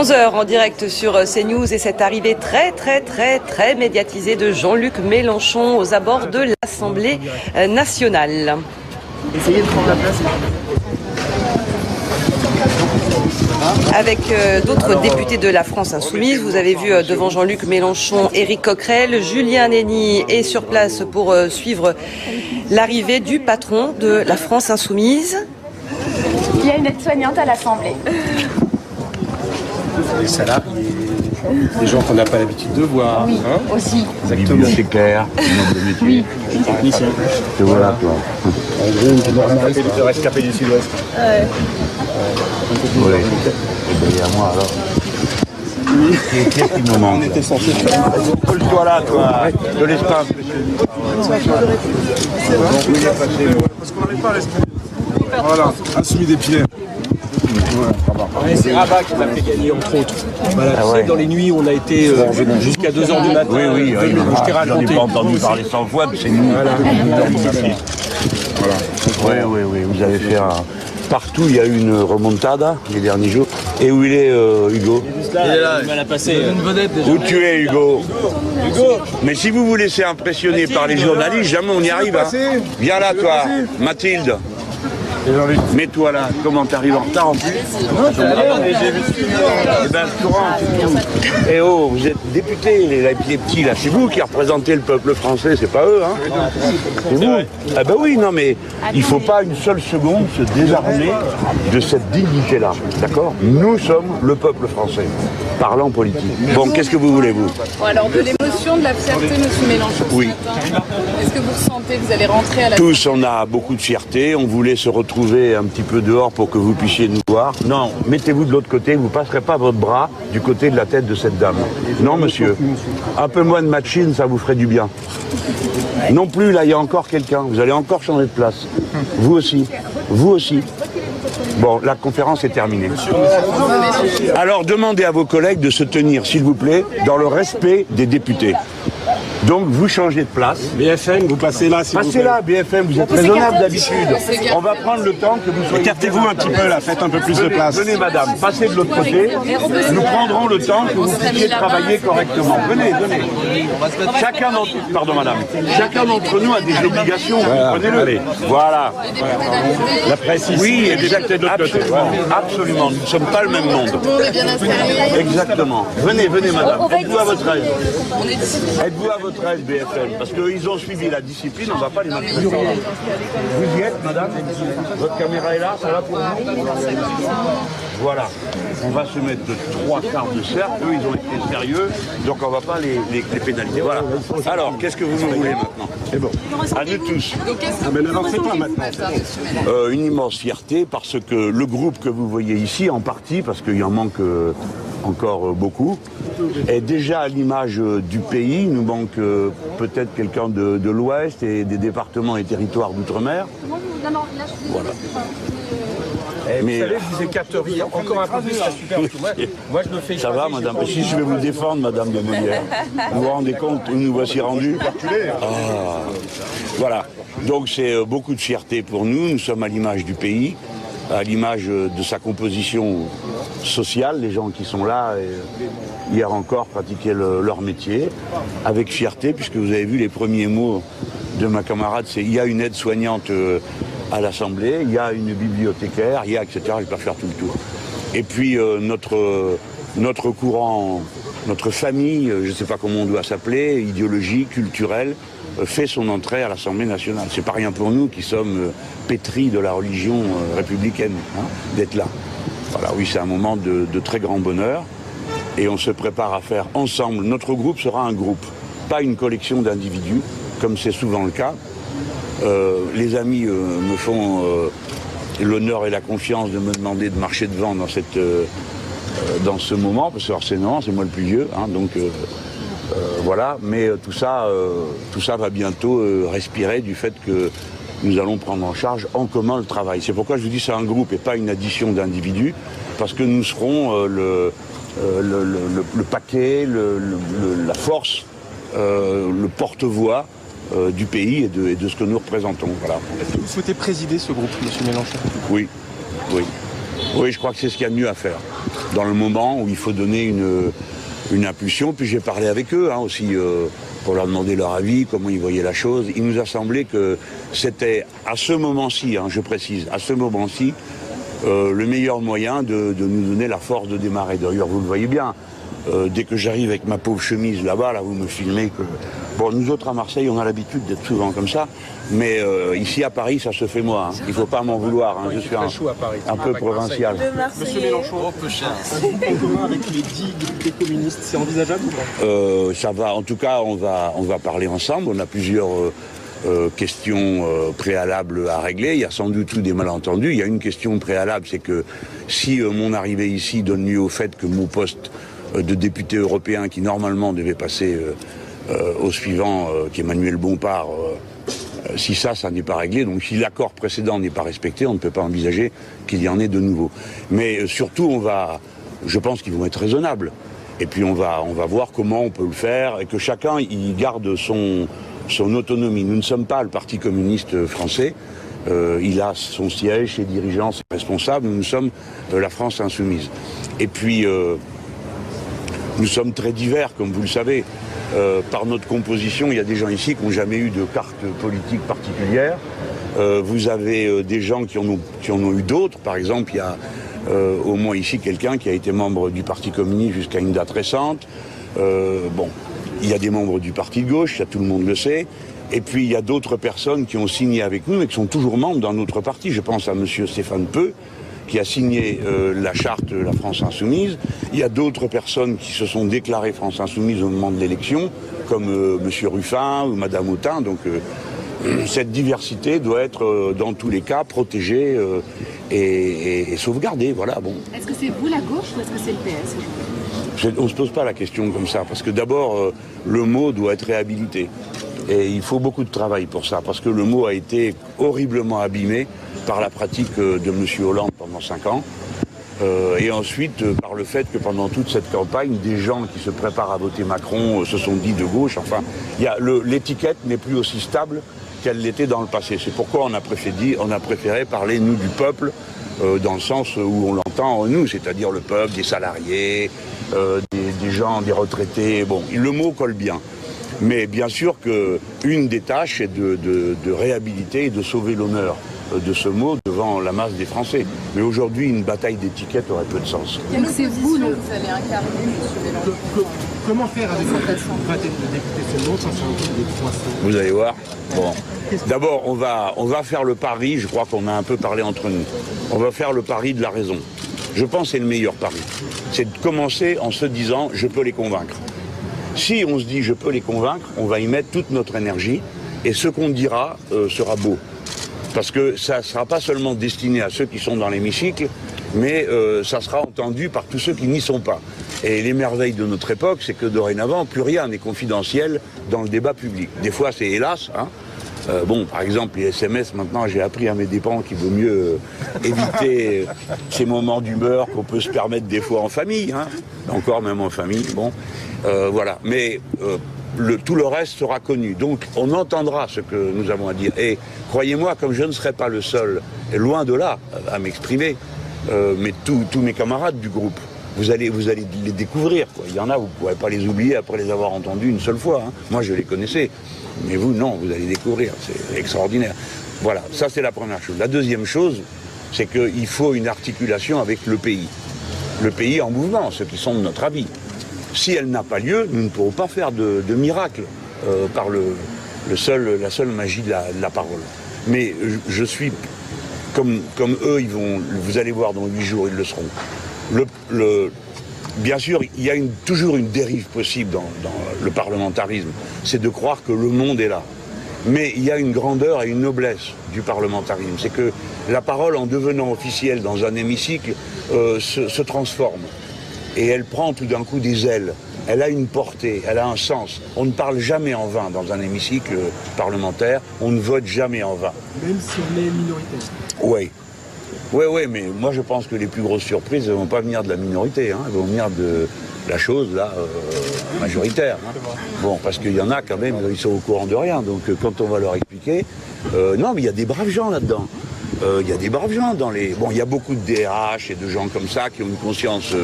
11h en direct sur CNews et cette arrivée très médiatisée de Jean-Luc Mélenchon aux abords de l'Assemblée nationale. Essayez de prendre la place. Avec d'autres députés de la France Insoumise, vous avez vu devant Jean-Luc Mélenchon, Éric Coquerel, Julien Nény est sur place pour suivre l'arrivée du patron de la France Insoumise. Il y a une aide-soignante à l'Assemblée. Des salariés, des gens qu'on n'a pas l'habitude de voir. Oui, hein, aussi. Exactement. C'est clair, Oui. Technicien. te voilà toi. En gros, c'est normal. De rescapé du Sud-Ouest. Oui. Et bien à moi alors. Qu'est-ce qui me manque? On était censé faire. Colle-toi là, toi. De l'espace, monsieur. Parce qu'on n'arrive pas à l'esprit. Voilà, Insoumis d'Épinay. C'est Rabat qui m'a fait gagner, entre autres. Voilà, Ah tu sais, ouais. dans les nuits, on a été jusqu'à 2h du matin. Oui, Je t'ai j'en ai raconté. pas entendu parler 100 fois, mais c'est nous. Oui, vous avez fait un... Partout, il y a eu une remontada les derniers jours. Et où il est, Hugo? Il est là, il m'a passé. Une vedette déjà. Où tu es, Hugo? Mais si vous vous laissez impressionner par les journalistes, jamais on y arrive. Hein. Viens là, toi, Mathilde. Mets-toi là. Comment t'arrives en retard en plus? Eh ben, Florent, c'est tout. Eh oh, vous êtes député, les petits là. C'est vous qui représentez le peuple français, c'est pas eux, hein? C'est vous. Ah ben oui, non mais il faut pas une seule seconde se désarmer de cette dignité-là, d'accord? Nous sommes le peuple français, parlant politique. Bon, qu'est-ce que vous voulez, vous? Bon, alors, de l'émotion, de la fierté, M. Mélenchon, Oui. ce matin. Est-ce que vous ressentez que vous allez rentrer à la... Tous, on a beaucoup de fierté, on voulait se retrouver un petit peu dehors pour que vous puissiez nous voir. Non, mettez-vous de l'autre côté, vous ne passerez pas votre bras du côté de la tête de cette dame. Non, monsieur. Un peu moins de machine, ça vous ferait du bien. Non plus, là, il y a encore quelqu'un. Vous allez encore changer de place. Vous aussi. Vous aussi. Bon, la conférence est terminée. Alors, demandez à vos collègues de se tenir, s'il vous plaît, dans le respect des députés. Donc, vous changez de place. BFM, vous passez là, s'il vous Passez plaît. là, BFM, vous êtes raisonnable d'habitude. On va prendre le temps que vous soyez... Écartez-vous un petit peu là, faites un peu plus de Venez, place. venez, madame, passez de l'autre côté. Nous prendrons le temps que vous puissiez travailler correctement. Venez. Chacun d'entre... Pardon, madame. Chacun d'entre nous a des obligations. Prenez-le. Allez. Voilà. La presse ici, Oui, et des députés de l'autre côté. absolument. Nous ne sommes pas le même monde. Exactement. Venez, madame. Êtes-vous à votre aise? Êtes-vous à votre aise, BFM? Parce qu'ils ont suivi la discipline, on ne va pas les maintenir. Vous y êtes, madame? Votre caméra est là, ça va pour vous? Voilà. On va se mettre de 3 quarts de cercle. Eux, ils ont été sérieux, donc on ne va pas les pénaliser. Voilà. Alors, qu'est-ce que vous nous voulez maintenant? C'est bon. À nous tous. Ah, mais n'avancez pas maintenant. Une immense fierté parce que le groupe que vous voyez ici, en partie, parce qu'il en manque encore beaucoup, est déjà à l'image du pays. Il nous manque peut-être quelqu'un de l'Ouest et des départements et territoires d'outre-mer. Voilà. Mais vous savez, vous écarteriez encore un peu plus, c'est super. Parce que moi, je me fais... Ça va, madame? Si je vais vous défendre, madame de Molière. Vous vous rendez compte où nous voici rendus? Ah. Voilà. Donc c'est beaucoup de fierté pour nous. Nous sommes à l'image du pays, à l'image de sa composition sociale. Les gens qui sont là, hier encore, pratiquaient leur métier avec fierté, puisque vous avez vu les premiers mots de ma camarade, c'est « il y a une aide-soignante à l'Assemblée, il y a une bibliothécaire, il y a etc. » Je vais pas faire tout le tour. Et puis notre courant, notre famille, je ne sais pas comment on doit s'appeler, idéologique, culturelle, fait son entrée à l'Assemblée nationale. C'est pas rien pour nous qui sommes pétris de la religion républicaine, hein, d'être là. Voilà, oui, c'est un moment de très grand bonheur et on se prépare à faire ensemble. Notre groupe sera un groupe, pas une collection d'individus, comme c'est souvent le cas. Les amis me font l'honneur et la confiance de me demander de marcher devant dans ce moment, parce que c'est moi le plus vieux, hein, donc voilà. Mais tout ça va bientôt respirer du fait que nous allons prendre en charge en commun le travail. C'est pourquoi je vous dis c'est un groupe et pas une addition d'individus, parce que nous serons le paquet, la force, le porte-voix du pays et de ce que nous représentons. Voilà. Est-ce que vous souhaitez présider ce groupe, M. Mélenchon? Oui, je crois que c'est ce qu'il y a de mieux à faire. dans le moment où il faut donner une impulsion. Puis j'ai parlé avec eux aussi pour leur demander leur avis, comment ils voyaient la chose. Il nous a semblé que c'était à ce moment-ci, je précise, à ce moment-ci, le meilleur moyen de nous donner la force de démarrer. D'ailleurs, vous le voyez bien, dès que j'arrive avec ma pauvre chemise là-bas, là, vous me filmez que... Bon, nous autres à Marseille, on a l'habitude d'être souvent comme ça, mais ici à Paris, ça se fait moi. Il ne faut pas m'en vouloir, je suis un peu provincial. Monsieur Mélenchon, peu cher. En commun avec les 10 députés communistes, c'est envisageable ou pas? Ça va, en tout cas, on va parler ensemble. On a plusieurs questions préalables à régler. Il y a sans doute eu des malentendus. Il y a une question préalable, c'est que si mon arrivée ici donne lieu au fait que mon poste de député européen, qui normalement devait passer au suivant, qui est Manuel Bompard, si ça n'est pas réglé, donc si l'accord précédent n'est pas respecté, on ne peut pas envisager qu'il y en ait de nouveau. Mais surtout, je pense qu'ils vont être raisonnables. Et puis on va voir comment on peut le faire, et que chacun il garde son autonomie. Nous ne sommes pas le Parti communiste français. Il a son siège, ses dirigeants, ses responsables. Nous sommes la France insoumise. Et puis, nous sommes très divers, comme vous le savez. Par notre composition, il y a des gens ici qui n'ont jamais eu de carte politique particulière. Vous avez des gens qui en ont eu d'autres. Par exemple, il y a au moins ici quelqu'un qui a été membre du Parti communiste jusqu'à une date récente. Il y a des membres du Parti de gauche, ça tout le monde le sait. Et puis il y a d'autres personnes qui ont signé avec nous et qui sont toujours membres dans notre parti. Je pense à M. Stéphane Peu, qui a signé la charte de la France Insoumise. Il y a d'autres personnes qui se sont déclarées France Insoumise au moment de l'élection, comme M. Ruffin ou Mme Autain. Donc cette diversité doit être, dans tous les cas, protégée et sauvegardée. Voilà, bon. Est-ce que c'est vous la gauche ou est-ce que c'est le PS? On ne se pose pas la question comme ça, parce que d'abord, le mot doit être réhabilité. Et il faut beaucoup de travail pour ça, parce que le mot a été horriblement abîmé par la pratique de M. Hollande pendant 5 ans, et ensuite par le fait que pendant toute cette campagne, des gens qui se préparent à voter Macron se sont dit de gauche. Enfin, l'étiquette n'est plus aussi stable qu'elle l'était dans le passé. C'est pourquoi on a préféré parler, nous, du peuple, dans le sens où on l'entend, nous, c'est-à-dire le peuple, des salariés, des gens, des retraités. Bon, le mot colle bien. Mais bien sûr qu'une des tâches est de réhabiliter et de sauver l'honneur de ce mot devant la masse des Français. Mais aujourd'hui, une bataille d'étiquette aurait peu de sens. Donc c'est vous allez incarner, M. Mélenchon. Comment faire avec cette vingtaine de députés seulement sans changer des poissons? Vous allez voir. Bon. D'abord, on va faire le pari, je crois qu'on a un peu parlé entre nous. On va faire le pari de la raison. Je pense que c'est le meilleur pari. C'est de commencer en se disant, je peux les convaincre. Si on se dit, je peux les convaincre, on va y mettre toute notre énergie, et ce qu'on dira sera beau. Parce que ça ne sera pas seulement destiné à ceux qui sont dans l'hémicycle, mais ça sera entendu par tous ceux qui n'y sont pas. Et les merveilles de notre époque, c'est que dorénavant, plus rien n'est confidentiel dans le débat public. Des fois, c'est hélas. Par exemple, les SMS, maintenant, j'ai appris à mes dépens qu'il vaut mieux éviter ces moments d'humeur qu'on peut se permettre des fois en famille. Encore même en famille, voilà. Mais tout le reste sera connu. Donc, on entendra ce que nous avons à dire. Et croyez-moi, comme je ne serai pas le seul, et loin de là, à m'exprimer, mais tous mes camarades du groupe, vous allez les découvrir, quoi. Il y en a, vous ne pourrez pas les oublier après les avoir entendus une seule fois. Moi, je les connaissais. Mais vous, non, vous allez découvrir. C'est extraordinaire. Voilà, ça, c'est la première chose. La deuxième chose, c'est qu'il faut une articulation avec le pays. Le pays en mouvement, ceux qui sont de notre avis. Si elle n'a pas lieu, nous ne pourrons pas faire de miracle par la seule magie de la parole. Mais je suis, comme eux, vous allez voir dans 8 jours, ils le seront. Bien sûr, il y a toujours une dérive possible dans le parlementarisme, c'est de croire que le monde est là. Mais il y a une grandeur et une noblesse du parlementarisme. C'est que la parole, en devenant officielle dans un hémicycle, se transforme. Et elle prend tout d'un coup des ailes. Elle a une portée, elle a un sens. On ne parle jamais en vain dans un hémicycle parlementaire, on ne vote jamais en vain. Même si on est minoritaire. Oui. Oui, mais moi je pense que les plus grosses surprises ne vont pas venir de la minorité, elles vont venir de la chose là, majoritaire. Bon, parce qu'il y en a quand même, ils sont au courant de rien, donc quand on va leur expliquer, non mais il y a des braves gens là-dedans. Il y a des braves gens dans les... Bon, il y a beaucoup de DRH et de gens comme ça qui ont une conscience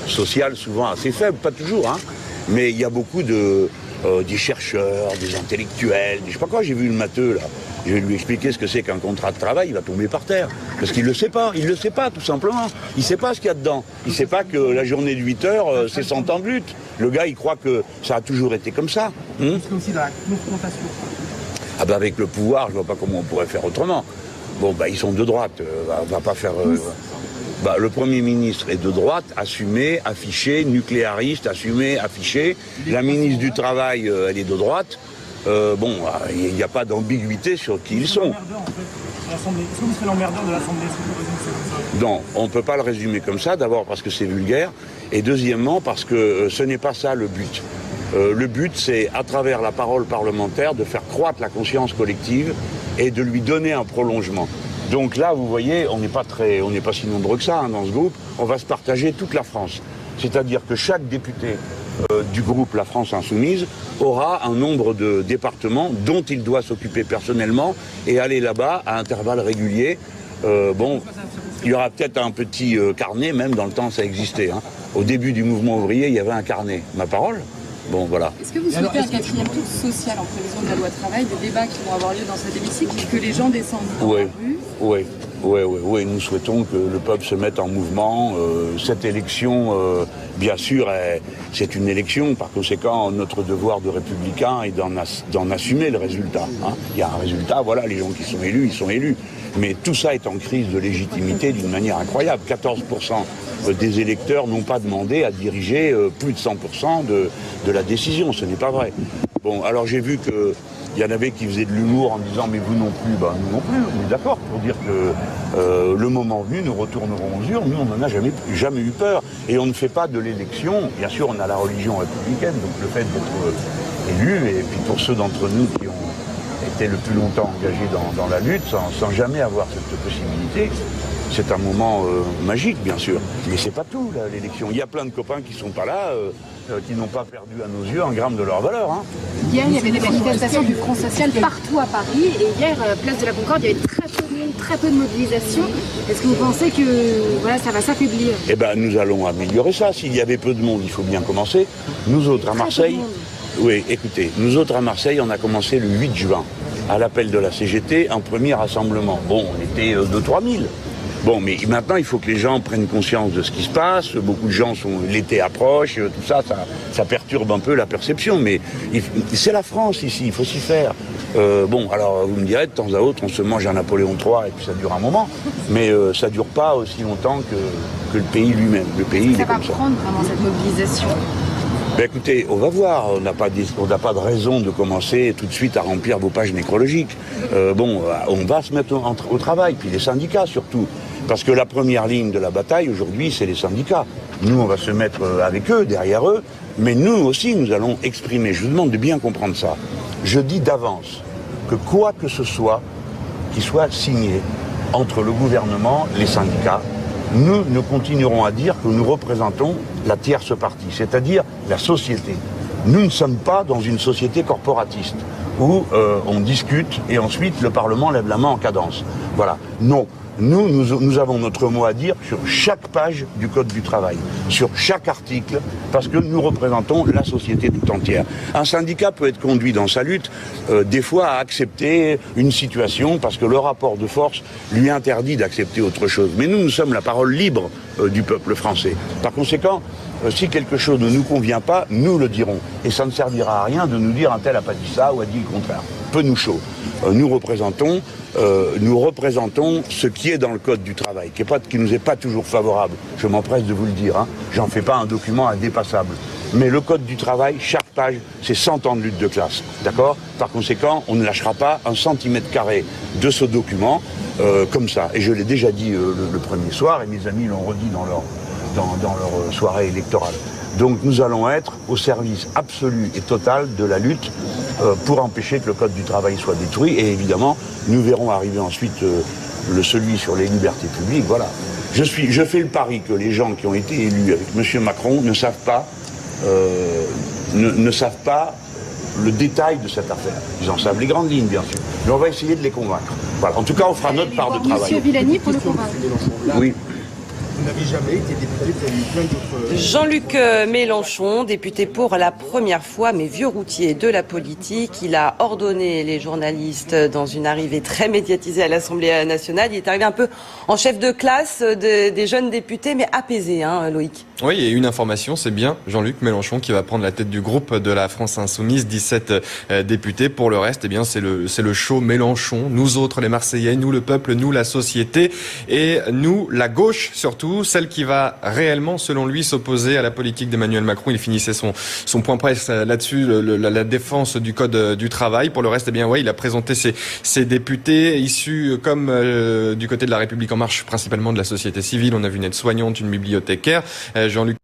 sociale souvent assez faible, pas toujours, hein, mais il y a beaucoup de... des chercheurs, des intellectuels, je sais pas quoi, j'ai vu le matheux là, je vais lui expliquer ce que c'est qu'un contrat de travail, il va tomber par terre, parce qu'il le sait pas tout simplement, il sait pas ce qu'il y a dedans, il sait pas que la journée de 8 heures, c'est 100 ans de lutte, le gars il croit que ça a toujours été comme ça. C'est aussi dans la confrontation. Ah bah avec le pouvoir, je vois pas comment on pourrait faire autrement. Bon bah ils sont de droite, on va pas faire... Bah, le Premier ministre est de droite, assumé, affiché, nucléariste, assumé, affiché. La ministre du Travail, elle est de droite. Bon, il n'y a pas d'ambiguïté sur qui ils sont. Est-ce que vous serez l'emmerdeur de l'Assemblée? Non, on ne peut pas le résumer comme ça. D'abord parce que c'est vulgaire. Et deuxièmement parce que ce n'est pas ça le but. Le but, c'est, à travers la parole parlementaire, de faire croître la conscience collective et de lui donner un prolongement. Donc là, vous voyez, on n'est pas si nombreux que ça hein, dans ce groupe. On va se partager toute la France. C'est-à-dire que chaque député du groupe La France Insoumise aura un nombre de départements dont il doit s'occuper personnellement et aller là-bas à intervalles réguliers. Bon, il y aura peut-être un petit carnet, même dans le temps ça existait. Hein. Au début du mouvement ouvrier, il y avait un carnet. Ma parole ? Bon, voilà. Est-ce que vous souhaitez un 4e tour social en prévision de la loi de travail, des débats qui vont avoir lieu dans cet hémicycle, que les gens descendent dans la rue? Oui, nous souhaitons que le peuple se mette en mouvement. Cette élection, bien sûr, c'est une élection. Par conséquent, notre devoir de républicain est d'en assumer le résultat. Hein. Il y a un résultat, voilà, les gens qui sont élus, ils sont élus. Mais tout ça est en crise de légitimité d'une manière incroyable. 14% des électeurs n'ont pas demandé à diriger plus de 100% de la décision. Ce n'est pas vrai. Bon, alors j'ai vu que il y en avait qui faisaient de l'humour en disant mais vous non plus, ben nous non plus, on est d'accord pour dire que le moment venu, nous retournerons aux urnes, nous on n'en a jamais eu peur. Et on ne fait pas de l'élection, bien sûr on a la religion républicaine, donc le fait d'être élu, et puis pour ceux d'entre nous qui ont été le plus longtemps engagés dans la lutte, sans jamais avoir cette possibilité, c'est un moment magique bien sûr. Mais c'est pas tout l'élection, il y a plein de copains qui sont pas là, qui n'ont pas perdu à nos yeux un gramme de leur valeur. Hein. Hier, il y avait des manifestations du Front Social partout à Paris. Et hier, place de la Concorde, il y avait très peu de mobilisation. Est-ce que vous pensez que voilà, ça va s'affaiblir? Eh bien, nous allons améliorer ça. S'il y avait peu de monde, il faut bien commencer. Nous autres à Marseille, oui, écoutez, nous autres à Marseille, on a commencé le 8 juin, à l'appel de la CGT, un premier rassemblement. Bon, on était 2-3 000. Bon, mais maintenant, il faut que les gens prennent conscience de ce qui se passe. Beaucoup de gens l'été approche, tout ça, ça perturbe un peu la perception. Mais c'est la France ici, il faut s'y faire. Bon, alors vous me direz, de temps à autre, on se mange un Napoléon III et puis ça dure un moment. Mais ça ne dure pas aussi longtemps que le pays lui-même. Le pays, il est comme ça. Ça va prendre vraiment cette mobilisation? Ben écoutez, on va voir, on n'a pas de raison de commencer tout de suite à remplir vos pages nécrologiques. Bon, on va se mettre au travail, puis les syndicats surtout. Parce que la première ligne de la bataille aujourd'hui, c'est les syndicats. Nous, on va se mettre avec eux, derrière eux, mais nous aussi, nous allons exprimer. Je vous demande de bien comprendre ça. Je dis d'avance que quoi que ce soit qui soit signé entre le gouvernement, les syndicats, nous continuerons à dire que nous représentons la tierce partie, c'est-à-dire la société. Nous ne sommes pas dans une société corporatiste où on discute et ensuite le Parlement lève la main en cadence. Voilà. Non. Nous avons notre mot à dire sur chaque page du Code du travail, sur chaque article, parce que nous représentons la société tout entière. Un syndicat peut être conduit dans sa lutte, des fois à accepter une situation, parce que le rapport de force lui interdit d'accepter autre chose. Mais nous sommes la parole libre du peuple français. Par conséquent, si quelque chose ne nous convient pas, nous le dirons. Et ça ne servira à rien de nous dire un tel n'a pas dit ça ou a dit le contraire. Peu nous chaud. Nous représentons ce qui est dans le Code du travail, qui nous est pas toujours favorable. Je m'empresse de vous le dire. Hein. J'en fais pas un document indépassable. Mais le Code du travail, chaque page, c'est 100 ans de lutte de classe. D'accord ? Par conséquent, on ne lâchera pas un centimètre carré de ce document comme ça. Et je l'ai déjà dit le premier soir, et mes amis l'ont redit dans leur soirée électorale. Donc nous allons être au service absolu et total de la lutte pour empêcher que le Code du travail soit détruit. Et évidemment, nous verrons arriver ensuite celui sur les libertés publiques. Voilà. Je fais le pari que les gens qui ont été élus avec M. Macron ne savent pas le détail de cette affaire. Ils en savent les grandes lignes, bien sûr. Mais on va essayer de les convaincre. Voilà. En tout cas, on fera notre part de travail. Monsieur Villani pour le convaincre. Oui. Vous n'avez jamais été député, vous avez eu plein d'autres... Jean-Luc Mélenchon, député pour la première fois, mais vieux routier de la politique. Il a ordonné les journalistes dans une arrivée très médiatisée à l'Assemblée nationale. Il est arrivé un peu en chef de classe des jeunes députés, mais apaisé, hein, Loïc. Oui, et une information, c'est bien Jean-Luc Mélenchon qui va prendre la tête du groupe de la France Insoumise, 17 députés. Pour le reste, eh bien, c'est le show Mélenchon. Nous autres, les Marseillais, nous le peuple, nous la société et nous la gauche surtout, celle qui va réellement, selon lui, s'opposer à la politique d'Emmanuel Macron. Il finissait son point presse là-dessus, la défense du code du travail. Pour le reste, eh bien, ouais, il a présenté ses députés issus comme du côté de la République en marche, principalement de la société civile. On a vu une aide-soignante, une bibliothécaire. Jean-Luc